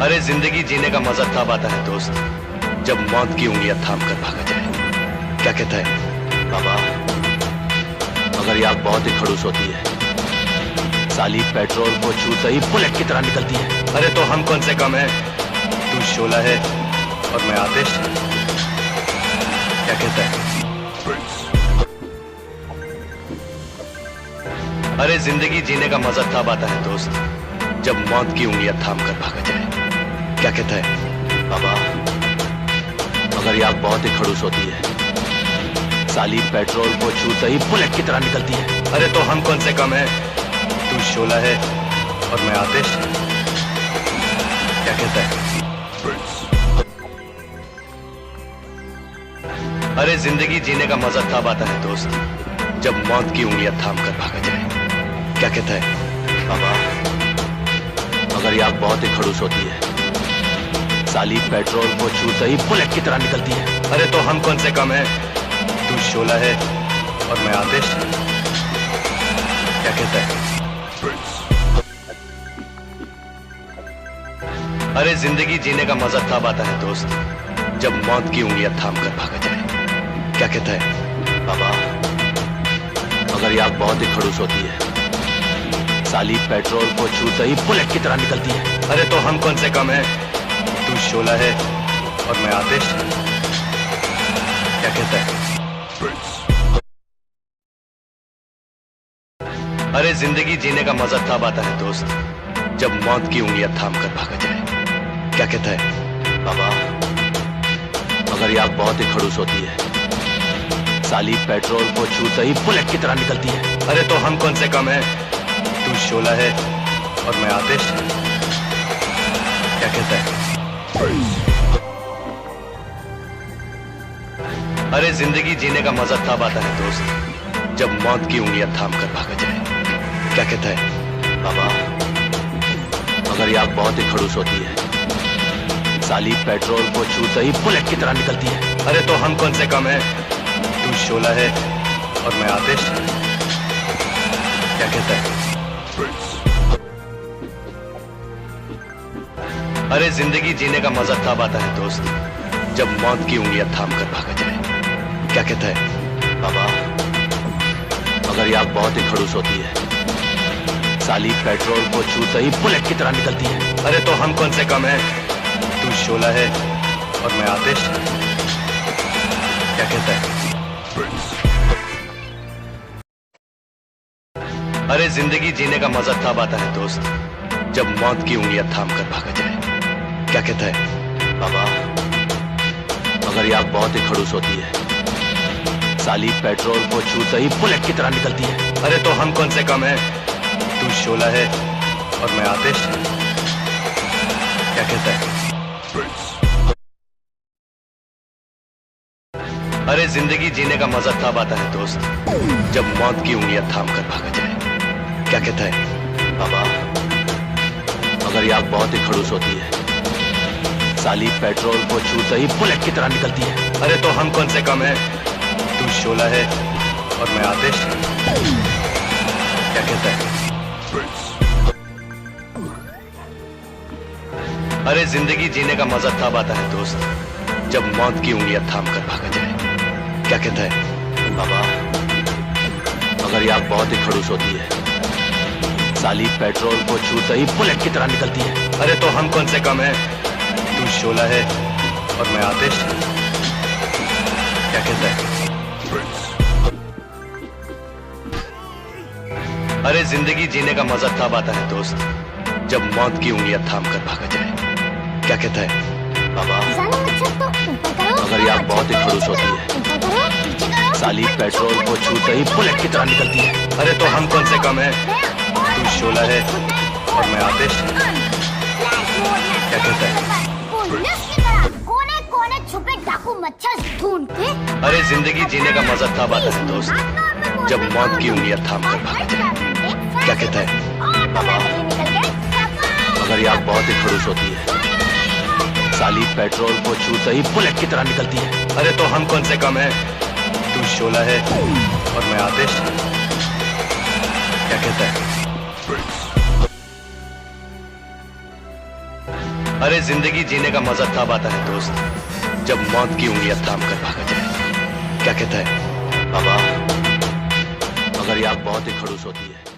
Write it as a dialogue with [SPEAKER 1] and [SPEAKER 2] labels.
[SPEAKER 1] अरे जिंदगी जीने का मजा तब आता है दोस्त, जब मौत की उंगलियां थाम कर भागा जाए। क्या कहता है
[SPEAKER 2] बाबा, मगर ये आग बहुत ही खड़ूस होती है। साली पेट्रोल को छूते ही बुलेट की तरह निकलती है।
[SPEAKER 1] अरे तो हम कौन से कम है? तू शोला है और मैं आतिश। क्या कहता है? अरे जिंदगी जीने का मजा तब आता है दोस्त, जब मौत की उंगलियां थाम कर भागा जाए। क्या कहता है
[SPEAKER 2] बाबा, मगर ये आग बहुत ही खड़ूस होती है। साली पेट्रोल को छूते ही बुलेट की तरह निकलती है।
[SPEAKER 1] अरे तो हम कौन से कम है? तू शोला है और मैं आतिश। क्या कहता है? अरे जिंदगी जीने का मजा तब आता है दोस्त, जब मौत की उंगलियां थाम कर भागा जाए। क्या कहता है
[SPEAKER 2] बाबा, मगर ये आग बहुत ही खड़ूस होती है। साली पेट्रोल को छूते ही बुलेट की तरह निकलती है।
[SPEAKER 1] अरे तो हम कौन से कम है? तू शोला है और मैं आतिश। क्या कहता है? अरे जिंदगी जीने का मजा तब आता है दोस्त, जब मौत की उंगलियां थाम कर भागा जाए। क्या कहता है
[SPEAKER 2] बाबा, मगर ये आग बहुत ही खड़ूस होती है। साली पेट्रोल को छूते ही बुलेट की तरह निकलती है।
[SPEAKER 1] अरे तो हम कौन से कम है? तू शोला है और मैं आतिश। क्या कहता है? अरे जिंदगी जीने का मजा तब आता है दोस्त, जब मौत की उंगलियां थाम कर भागा जाए। क्या कहता है
[SPEAKER 2] बाबा, मगर ये आग बहुत ही खड़ूस होती है। साली पेट्रोल को छूते ही बुलेट की तरह निकलती है।
[SPEAKER 1] अरे तो हम कौन से कम है? तू शोला है और मैं आतिश। क्या कहता है? अरे जिंदगी जीने का मजा तब आता है दोस्त, जब मौत की उंगलियां थाम कर भागा जाए। क्या कहता है
[SPEAKER 2] बाबा, मगर ये आग बहुत ही खड़ूस होती है। साली पेट्रोल को छूते ही बुलेट की तरह निकलती है।
[SPEAKER 1] अरे तो हम कौन से कम है? तू शोला है और मैं आतिश। क्या कहता है? अरे जिंदगी जीने का मजा तब आता है दोस्त, जब मौत की उंगलियां थाम कर भागा जाए। क्या कहता है
[SPEAKER 2] बाबा, मगर ये आग बहुत ही खड़ूस होती है। साली पेट्रोल को छूते ही बुलेट की तरह निकलती है।
[SPEAKER 1] अरे तो हम कौन से कम है? तू शोला है और मैं आतिश। क्या कहता है? अरे जिंदगी जीने का मजा तब आता है दोस्त, जब मौत की उंगलियां थाम कर भागा जाए। क्या कहता है
[SPEAKER 2] बाबा, मगर ये आग बहुत ही खड़ूस होती है। साली पेट्रोल को छूते ही बुलेट की तरह निकलती है।
[SPEAKER 1] अरे तो हम कौन से कम है? तू शोला है और मैं आतिश। क्या कहता है? अरे जिंदगी जीने का मजा तब आता है दोस्त, जब मौत की उंगलियां थाम कर भागा जाए। क्या कहता है
[SPEAKER 2] बाबा, मगर ये आग बहुत ही खड़ूस होती है। साली पेट्रोल को छूते ही बुलेट की तरह निकलती है।
[SPEAKER 1] अरे तो हम कौन से कम है? तू शोला है और मैं आतिश। क्या कहता है? अरे जिंदगी जीने का मजा तब आता है दोस्त, जब मौत की उंगलियां थाम कर भागा जाए। क्या कहता है
[SPEAKER 2] बाबा, मगर ये आग बहुत ही खड़ूस होती है। साली पेट्रोल को छूते ही बुलेट की तरह निकलती है।
[SPEAKER 1] अरे तो हम कौन से कम है? तू शोला है और मैं आतिश। क्या कहता है? अरे जिंदगी जीने का मजा तब आता है दोस्त, जब मौत की उंगलियां थाम कर भागा जाए। क्या कहता है
[SPEAKER 2] बाबा, मगर ये आग बहुत ही खड़ूस होती है। साली पेट्रोल को छूते ही बुलेट की तरह निकलती है।
[SPEAKER 1] अरे तो हम कौन से कम है? तू शोला है और मैं आतिश। क्या कहता है?
[SPEAKER 3] कोने कोने छुपे डाकू मच्छर ढूंढते।
[SPEAKER 1] अरे जिंदगी जीने का मजा तब आता है दोस्त, जब मौत की उंगलियां थाम कर भागा जाए। क्या कहता है
[SPEAKER 2] बाबा, मगर ये आग बहुत ही खड़ूस होती है। साली पेट्रोल को छूते ही बुलेट की तरह निकलती है।
[SPEAKER 1] अरे तो हम कौन से कम है? तू शोला है और मैं आतिश। क्या कहता है? अरे जिंदगी जीने का मजा तब आता है दोस्त, जब मौत की उंगलियां थाम कर भागा जाए। क्या कहता है?
[SPEAKER 2] बाबा, मगर ये आग बहुत ही खड़ूस होती है।